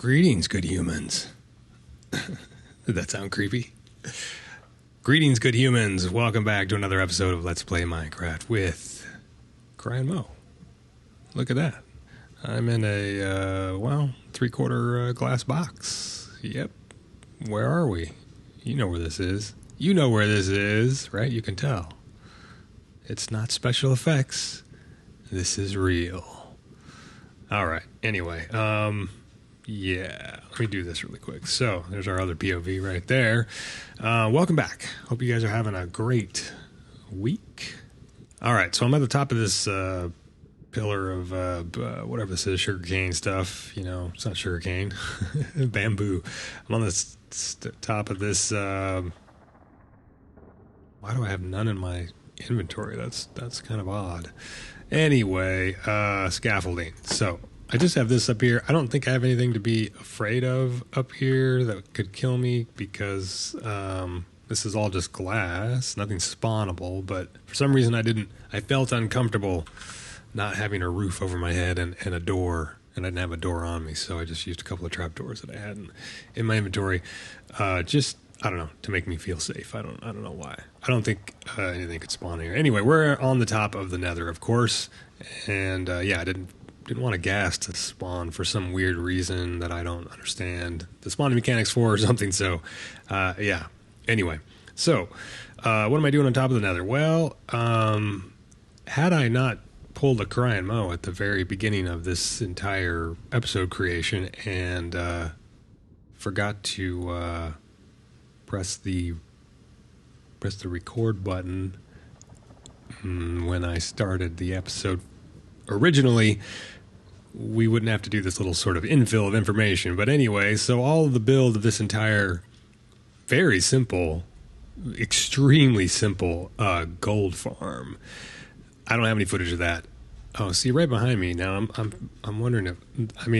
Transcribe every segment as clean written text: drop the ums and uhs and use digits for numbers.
Greetings, good humans. Did that sound creepy? Greetings, good humans. Welcome back to another episode of Let's Play Minecraft with Cry and Mo. Look at that. I'm in a, three-quarter glass box. Yep. Where are we? You know where this is. You know where this is, right? You can tell. It's not special effects. This is real. All right. Anyway, yeah, let me do this really quick. So there's our other POV right there. Welcome back. Hope you guys are having a great week. All right, so I'm at the top of this pillar of whatever this is, sugarcane stuff. You know, it's not sugarcane, bamboo. I'm on the top of this. Why do I have none in my inventory? That's kind of odd. Anyway, scaffolding. So I just have this up here. I don't think I have anything to be afraid of up here that could kill me because this is all just glass, nothing spawnable. But for some reason I felt uncomfortable not having a roof over my head and a door, and I didn't have a door on me, so I just used a couple of trapdoors that I had in my inventory. I don't know, to make me feel safe. I don't know why. I don't think anything could spawn here. Anyway, we're on the top of the nether, of course, and yeah, I didn't want a ghast to spawn for some weird reason that I don't understand the spawning mechanics for or something. So, yeah. Anyway, so what am I doing on top of the nether? Well, had I not pulled a Cry and Mo at the very beginning of this entire episode creation and forgot to press the record button when I started the episode originally, we wouldn't have to do this little sort of infill of information. But anyway, so all of the build of this entire very simple, extremely simple gold farm. I don't have any footage of that. Oh, see right behind me now. I'm wondering if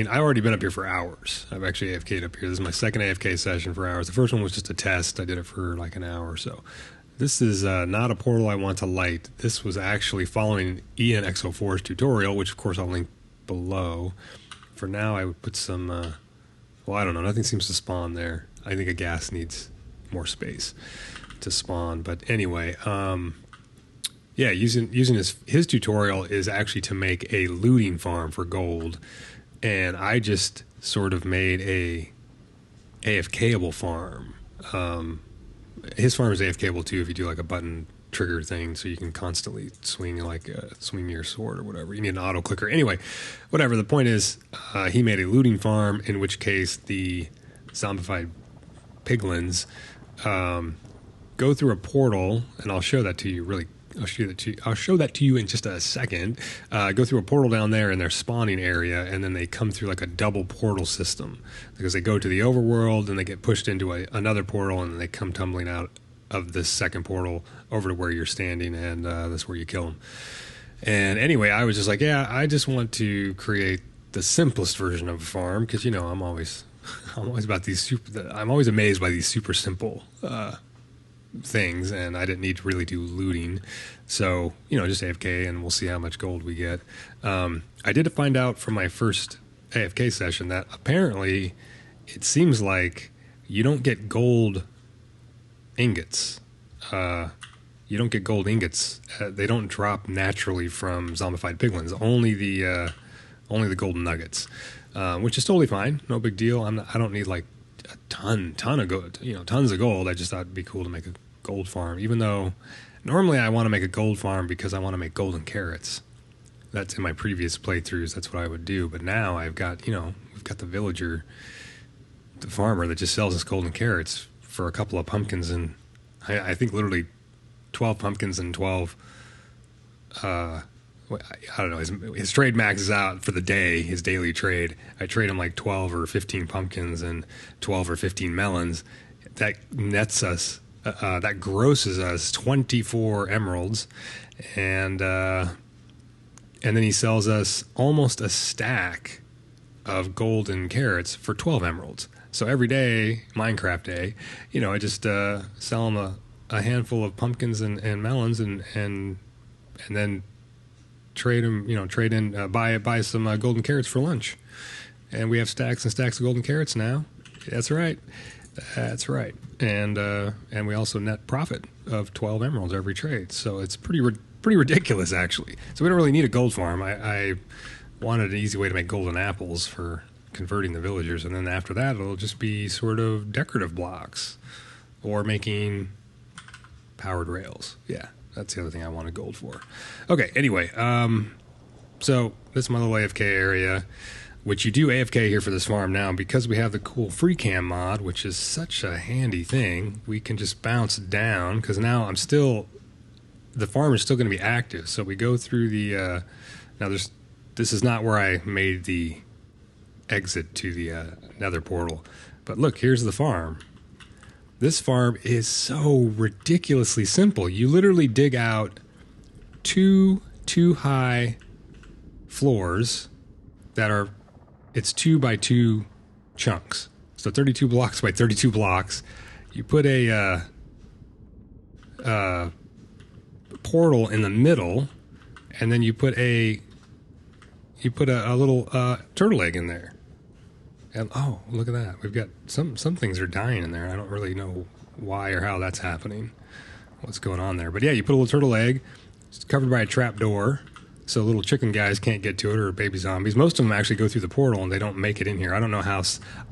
I already been up here for hours. I've actually AFK'd up here. This is my second AFK session for hours. The first one was just a test. I did it for like an hour or so. This is not a portal I want to light. This was actually following Ianxofour's tutorial, which of course I'll link below. For now, I would put some. Well, I don't know. Nothing seems to spawn there. I think a ghast needs more space to spawn. But anyway. Yeah, using his tutorial is actually to make a looting farm for gold, and I just sort of made a AFKable farm. His farm is AFKable too if you do like a button trigger thing, so you can constantly swing your sword or whatever. You need an auto clicker. Anyway, whatever. The point is, he made a looting farm, in which case the zombified piglins go through a portal, and I'll show that to you really. I'll show that to you in just a second. Go through a portal down there in their spawning area, and then they come through like a double portal system because they go to the overworld and they get pushed into another portal, and then they come tumbling out of this second portal over to where you're standing, and that's where you kill them. And anyway, I was just like, yeah, I just want to create the simplest version of a farm because I'm always about these I'm always amazed by these super simple things, and I didn't need to really do looting, so just AFK and we'll see how much gold we get. I did find out from my first AFK session that apparently it seems like you don't get gold ingots. You don't get gold ingots. They don't drop naturally from zombified piglins. Only the golden nuggets, which is totally fine. No big deal. I don't need like a ton of gold, tons of gold. I just thought it'd be cool to make a gold farm, even though normally I want to make a gold farm because I want to make golden carrots. That's in my previous playthroughs. That's what I would do. But now I've got, we've got the villager, the farmer that just sells us golden carrots for a couple of pumpkins, and I think literally 12 pumpkins and 12, I don't know, his trade maxes out for the day, his daily trade. I trade him like 12 or 15 pumpkins and 12 or 15 melons. That nets us, that grosses us 24 emeralds, and then he sells us almost a stack of golden carrots for 12 emeralds. So every day, Minecraft day, I just sell him a handful of pumpkins and melons, and then trade in buy some golden carrots for lunch. And we have stacks and stacks of golden carrots now. That's right. That's right. And we also net profit of 12 emeralds every trade. So it's pretty ridiculous, actually. So we don't really need a gold farm. I wanted an easy way to make golden apples for converting the villagers. And then after that, it'll just be sort of decorative blocks or making powered rails. Yeah, that's the other thing I wanted gold for. Okay, anyway. So this is my little AFK area, which you do AFK here for this farm now. Because we have the cool Freecam mod, which is such a handy thing, we can just bounce down, because now the farm is still going to be active. So we go through the, this is not where I made the exit to the nether portal, but look, here's the farm. This farm is so ridiculously simple. You literally dig out two high floors that are, it's 2 by 2 chunks. So 32 blocks by 32 blocks. You put a portal in the middle, and then you put a little turtle egg in there. And oh, look at that. We've got some things are dying in there. I don't really know why or how that's happening. What's going on there. But yeah, you put a little turtle egg. It's covered by a trap door, so little chicken guys can't get to it, or baby zombies. Most of them actually go through the portal and they don't make it in here. I don't know how.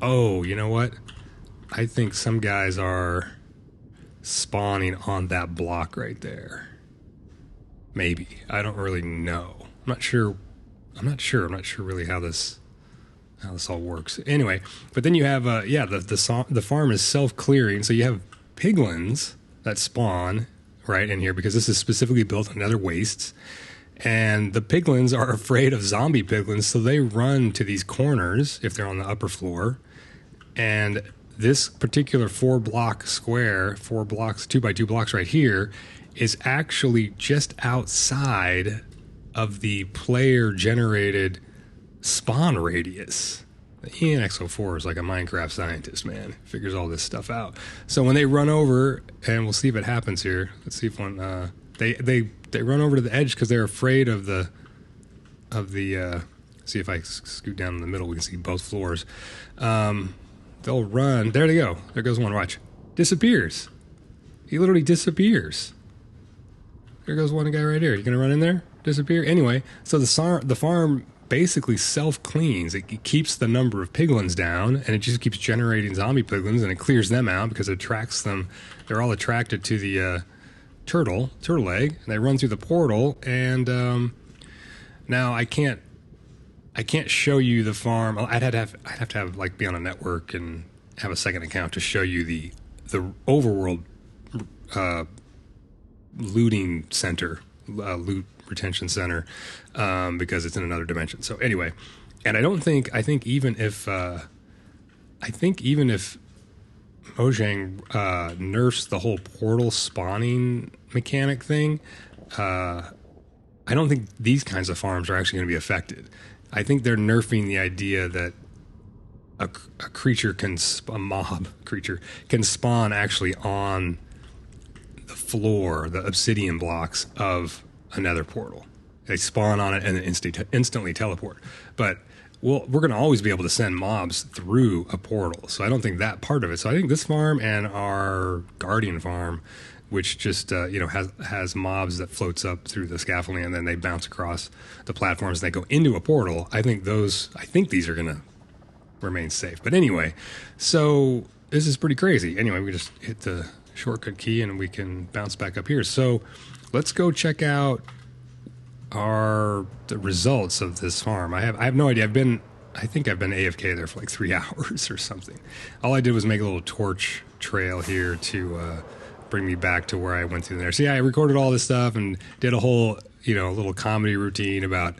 Oh, you know what? I think some guys are spawning on that block right there. Maybe. I don't really know. I'm not sure really how this all works. Anyway, but then you have the farm is self-clearing, so you have piglins that spawn right in here, because this is specifically built on nether wastes. And the piglins are afraid of zombie piglins, so they run to these corners if they're on the upper floor. And this particular 4-block square, 4 blocks, 2 by 2 blocks right here, is actually just outside of the player-generated spawn radius. The Ianxofour is like a Minecraft scientist, man. Figures all this stuff out. So when they run over, and we'll see if it happens here. Let's see if one they run over to the edge because they're afraid of the see if I scoot down in the middle, we can see both floors. They'll run. There they go. There goes one. Watch. Disappears. He literally disappears. There goes one guy right here. You gonna run in there? Disappear? Anyway, so the farm basically self-cleans. It keeps the number of piglins down, and it just keeps generating zombie piglins, and it clears them out because it attracts them. They're all attracted to the turtle egg, and they run through the portal. And now I can't show you the farm. I'd have to have like be on a network and have a second account to show you the overworld looting center, loot retention center, because it's in another dimension. So anyway, and I think even if Mojang nerfs the whole portal spawning mechanic thing, I don't think these kinds of farms are actually going to be affected. I think they're nerfing the idea that a mob creature can spawn actually on the floor, the obsidian blocks of another portal. They spawn on it and then instantly teleport. But we're going to always be able to send mobs through a portal. So I don't think that part of it. So I think this farm and our Guardian farm, which just has mobs that floats up through the scaffolding and then they bounce across the platforms and they go into a portal. I think these are going to remain safe. But anyway, so this is pretty crazy. Anyway, we just hit the shortcut key and we can bounce back up here. So let's go check out the results of this farm. I have no idea. I think I've been AFK there for like 3 hours or something. All I did was make a little torch trail here to bring me back to where I went through there. So yeah, I recorded all this stuff and did a whole, little comedy routine about,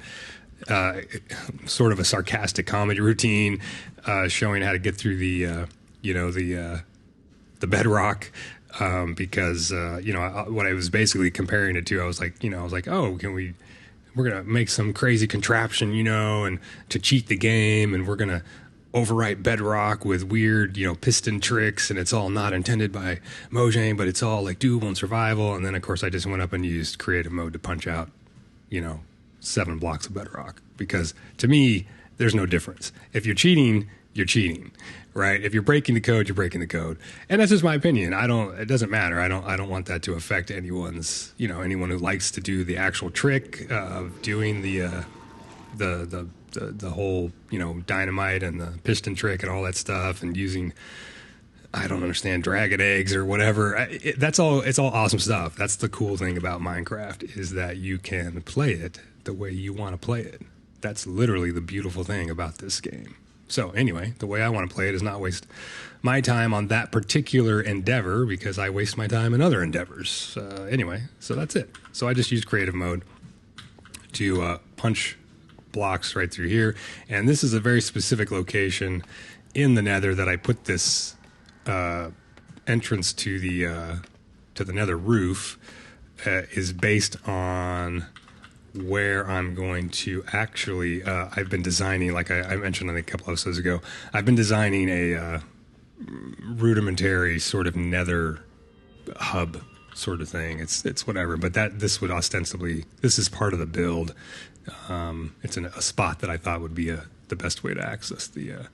sort of a sarcastic comedy routine, showing how to get through the bedrock. Because what I was basically comparing it to, I was like, oh, we're gonna make some crazy contraption, and to cheat the game, and we're gonna overwrite bedrock with weird, piston tricks, and it's all not intended by Mojang, but it's all like doable and survival. And then of course I just went up and used creative mode to punch out, 7 blocks of bedrock, because to me there's no difference. If you're cheating, you're cheating, right? If you're breaking the code, you're breaking the code. And that's just my opinion. It doesn't matter. I don't want that to affect anyone's, anyone who likes to do the actual trick of doing the whole, dynamite and the piston trick and all that stuff, and using, I don't understand, dragon eggs or whatever. It's all awesome stuff. That's the cool thing about Minecraft, is that you can play it the way you want to play it. That's literally the beautiful thing about this game. So anyway, the way I want to play it is not waste my time on that particular endeavor, because I waste my time in other endeavors. Anyway, so that's it. So I just use creative mode to punch blocks right through here. And this is a very specific location in the nether that I put this entrance to the nether roof is based on where I'm going to actually, I've been designing, like I mentioned a couple episodes ago, I've been designing a rudimentary sort of nether hub sort of thing. It's whatever, but this would ostensibly, this is part of the build. It's in a spot that I thought would be the best way to access the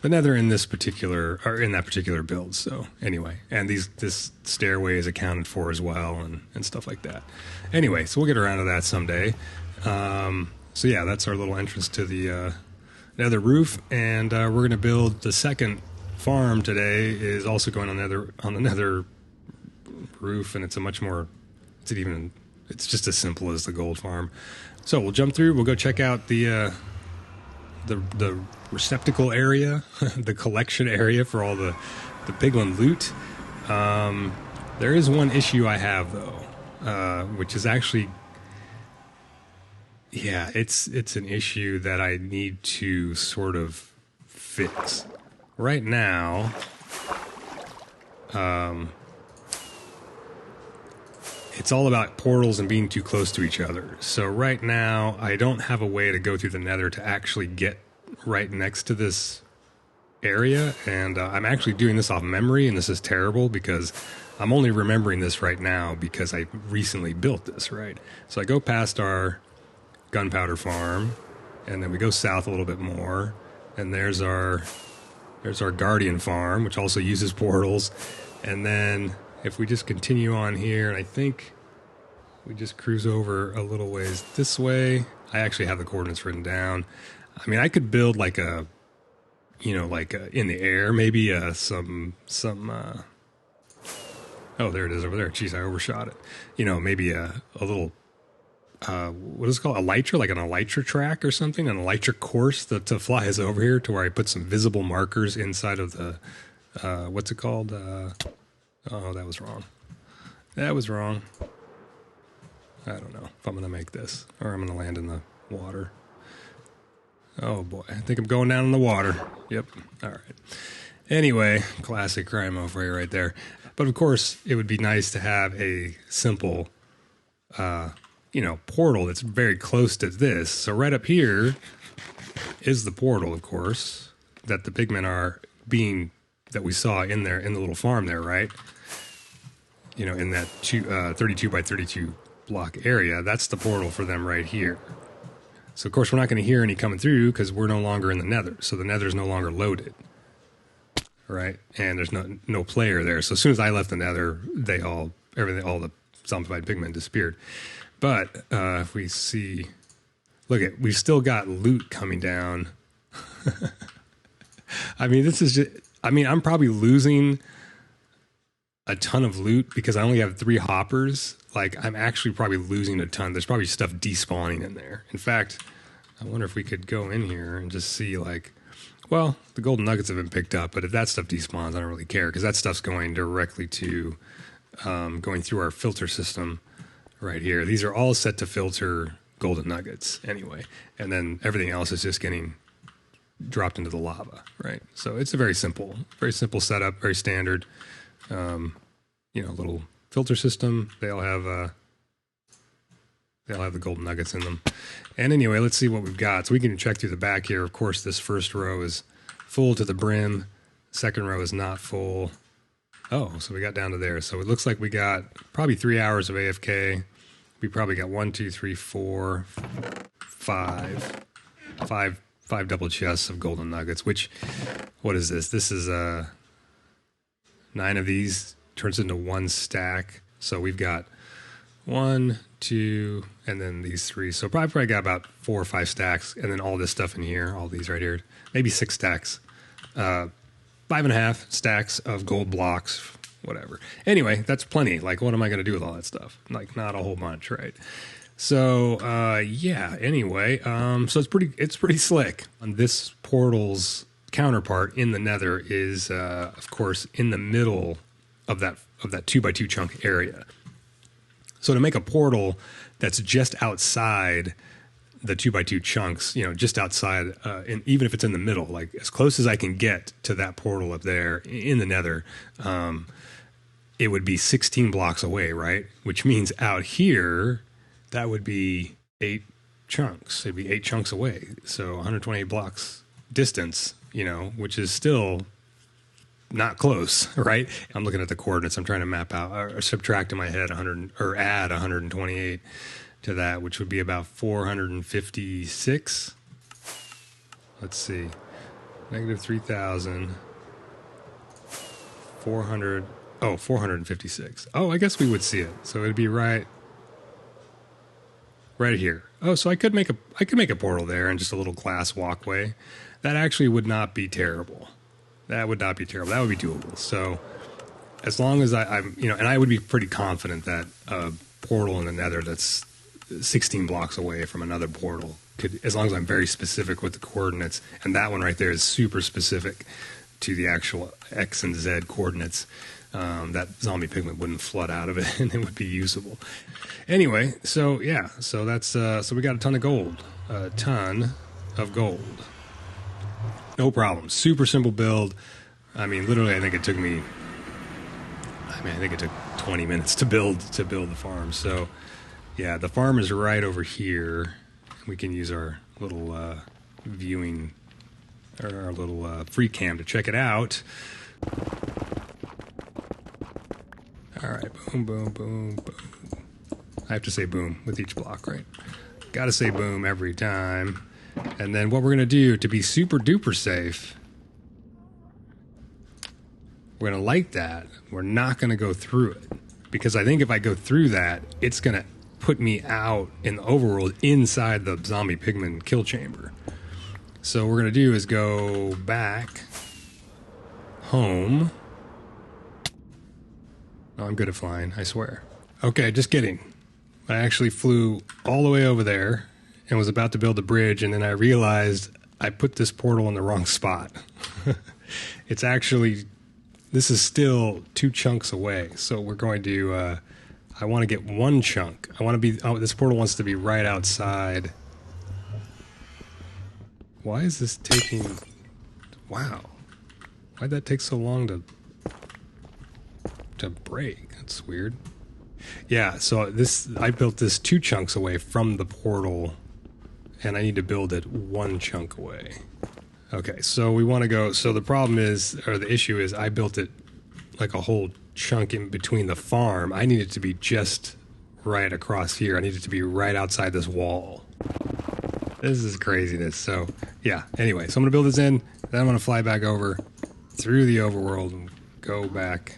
nether in that particular build. So anyway, and this stairway is accounted for as well, and stuff like that. Anyway, so we'll get around to that someday. So yeah, that's our little entrance to the nether roof, and we're going to build the second farm today. Is also going on the nether roof, and it's it's just as simple as the gold farm. So we'll jump through. We'll go check out the receptacle area, the collection area for all the piglin loot. There is one issue I have though, which is actually, yeah, it's an issue that I need to sort of fix. Right now, it's all about portals and being too close to each other. So right now, I don't have a way to go through the nether to actually get right next to this area. And I'm actually doing this off memory, and this is terrible because I'm only remembering this right now because I recently built this, right? So I go past our gunpowder farm, and then we go south a little bit more, and there's our guardian farm, which also uses portals. And then if we just continue on here, and I think we just cruise over a little ways this way. I actually have the coordinates written down. I mean, I could build like in the air, maybe oh, there it is over there. Jeez, I overshot it. Maybe a little, what is it called? Elytra, like an elytra track or something, an elytra course to fly us over here to where I put some visible markers inside of the, what's it called? Oh, that was wrong. That was wrong. I don't know if I'm going to make this, or I'm going to land in the water. Oh boy, I think I'm going down in the water. Yep. All right. Anyway, classic crime over right there. But of course, it would be nice to have a simple, portal that's very close to this. So right up here is the portal, of course, that the pigmen are that we saw in there in the little farm there, right? In that 32 by 32 block area. That's the portal for them right here. So of course we're not going to hear any coming through because we're no longer in the nether. So the nether is no longer loaded, right? And there's no player there. So as soon as I left the nether, all the zombified pigmen disappeared. But if we see, we've still got loot coming down. I mean, I'm probably losing a ton of loot because I only have 3 hoppers. Like, I'm actually probably losing a ton. There's probably stuff despawning in there. In fact, I wonder if we could go in here and just see, the golden nuggets have been picked up, but if that stuff despawns, I don't really care because that stuff's going directly to going through our filter system right here. These are all set to filter golden nuggets anyway, and then everything else is just getting dropped into the lava, right? So it's a very simple setup, very standard, little filter system. They all have the golden nuggets in them. And anyway, let's see what we've got. So we can check through the back here. Of course, this first row is full to the brim. Second row is not full. Oh, so we got down to there. So it looks like we got probably 3 hours of AFK. We probably got 1, 2, 3, 4, 5 5 double chests of golden nuggets, which, what is this? This is 9 of these turns into 1 stack. So we've got 1, 2, and then these 3. So probably got about 4 or 5 stacks, and then all this stuff in here, all these right here, maybe 6 stacks. 5.5 stacks of gold blocks, whatever. Anyway, that's plenty. Like, what am I going to do with all that stuff? Like, not a whole bunch, right? So, yeah, anyway, so it's pretty slick. On this portal's counterpart in the nether is, of course, in the middle of that 2x2 chunk area. So to make a portal that's just outside the 2x2 chunks, you know, just outside, and even if it's in the middle, like as close as I can get to that portal up there in the nether, it would be 16 blocks away, right? Which means out here, that would be 8 chunks. It'd be 8 chunks away. So 128 blocks distance, you know, which is still not close, right? I'm looking at the coordinates. I'm trying to map out or subtract in my head 100 or add 128 to that, which would be about 456. Let's see. Negative 3,000. 400. Oh, 456. Oh, I guess we would see it. So it'd be right here. Oh, so I could make a portal there and just a little glass walkway. That actually would not be terrible. That would not be terrible. That would be doable. So as long as I'm, you know, and I would be pretty confident that a portal in the nether that's 16 blocks away from another portal could, as long as I'm very specific with the coordinates, and that one right there is super specific to the actual X and Z coordinates, that zombie pigment wouldn't flood out of it and it would be usable. Anyway, so yeah, so that's, so we got a ton of gold. No problem. Super simple build. I mean, literally, I think it took 20 minutes to build the farm. So, yeah, the farm is right over here. We can use our little viewing, or our little Freecam to check it out. All right, boom, boom, boom, boom. I have to say boom with each block, right? Got to say boom every time. And then what we're going to do to be super duper safe, we're going to light that. We're not going to go through it. Because I think if I go through that, it's going to put me out in the overworld inside the zombie pigman kill chamber. So what we're going to do is go back home. Oh, I'm good at flying, I swear. Okay, just kidding. I actually flew all the way over there and was about to build a bridge, and then I realized I put this portal in the wrong spot. It's actually, this is still 2 chunks away, so we're going to, I want to get 1 chunk. I want to be, oh, this portal wants to be right outside. Why is this taking, wow. Why'd that take so long to break? That's weird. Yeah, so I built this 2 chunks away from the portal, and I need to build it 1 chunk away. Okay, so we want to go, so the problem is, or the issue is, I built it like a whole chunk in between the farm. I need it to be just right across here. I need it to be right outside this wall. This is craziness. So, yeah, anyway, so I'm going to build this in, then I'm going to fly back over through the overworld and go back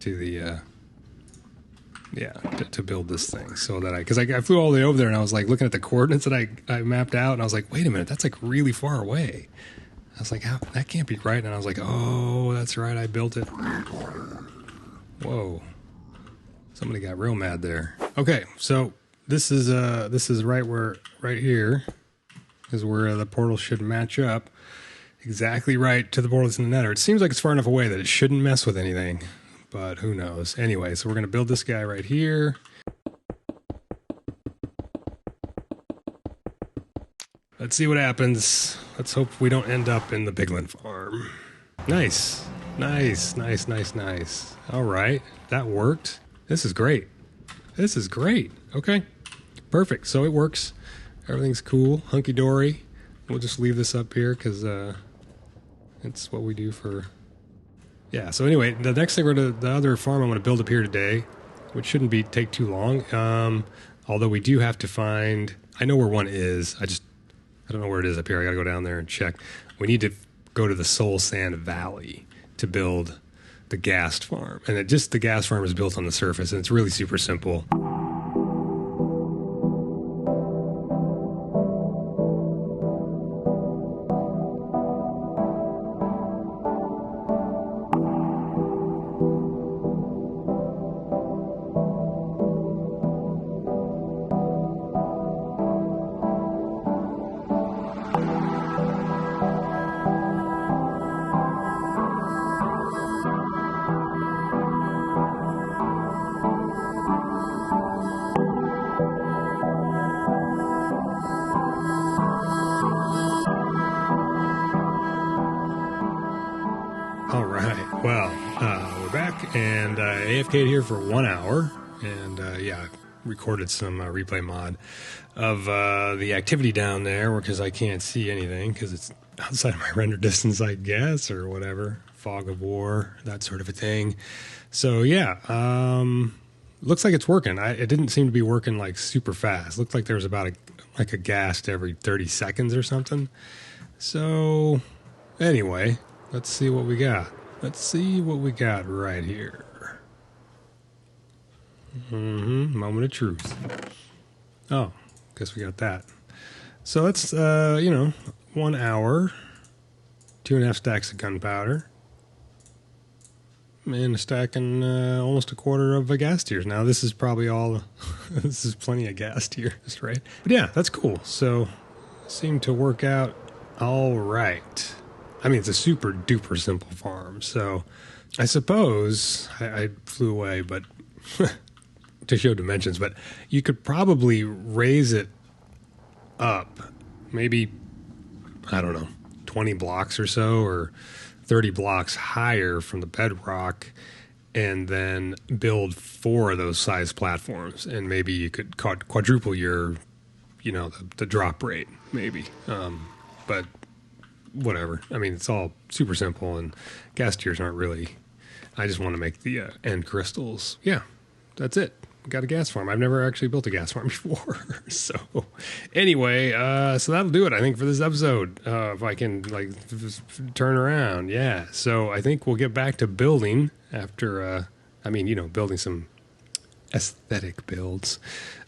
to the, to build this thing, so that because I flew all the way over there and I was like looking at the coordinates that I mapped out, and I was like, wait a minute, that's like really far away. I was like, how, that can't be right. And I was like, oh, that's right, I built it. Whoa, somebody got real mad there. Okay, so this is right here is where the portal should match up exactly right to the portal that's in the nether. It seems like it's far enough away that it shouldn't mess with anything, but who knows. Anyway, so we're going to build this guy right here. Let's see what happens. Let's hope we don't end up in the piglin farm. Nice. Nice, nice, nice, nice. All right, that worked. This is great. This is great. Okay, perfect. So it works. Everything's cool, hunky-dory. We'll just leave this up here because it's what we do for... Yeah, so anyway, the next thing the other farm I'm going to build up here today, which shouldn't take too long, although we do have to find... I know where one is. I don't know where it is up here. I got to go down there and check. We need to go to the Soul Sand Valley to build the Ghast farm. And the Ghast farm is built on the surface, and it's really super simple. All right. Well, we're back, and AFK'd here for 1 hour, and yeah, recorded some replay mod of the activity down there because I can't see anything because it's outside of my render distance, I guess, or whatever. Fog of war, that sort of a thing. So yeah, looks like it's working. It didn't seem to be working like super fast. Looked like there was about a ghast every 30 seconds or something. So anyway, let's see what we got. Let's see what we got right here. Moment of truth. Oh, guess we got that. So that's, 1 hour, 2.5 stacks of gunpowder, and a stack and almost a quarter of ghast tears. Now, this is probably all, this is plenty of ghast tears, right? But yeah, that's cool. So, seemed to work out all right. I mean, it's a super duper simple farm. So I suppose I flew away, but to show dimensions, but you could probably raise it up maybe, I don't know, 20 blocks or so, or 30 blocks higher from the bedrock, and then build 4 of those size platforms. And maybe you could quadruple your, the drop rate, maybe. But whatever. I mean, it's all super simple, and ghast tears aren't really. I just want to make the end crystals. Yeah, that's it. Got a ghast farm. I've never actually built a ghast farm before. So anyway, so that'll do it, I think, for this episode. If I can just turn around. Yeah. So I think we'll get back to building after, building some aesthetic builds.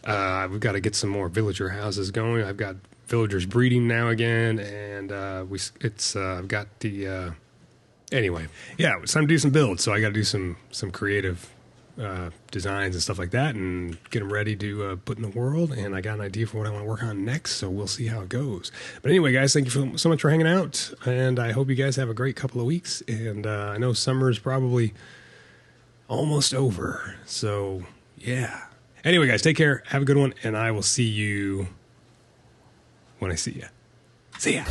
We've got to get some more villager houses going. I've got villagers breeding now again, and I've got the anyway, yeah, it's time to do some builds. So I got to do some creative designs and stuff like that, and get them ready to put in the world. And I got an idea for what I want to work on next, so we'll see how it goes. But anyway, guys, thank you so much for hanging out, and I hope you guys have a great couple of weeks. And I know summer is probably almost over, so yeah. Anyway, guys, take care, have a good one, and I will see you when I see you. See ya.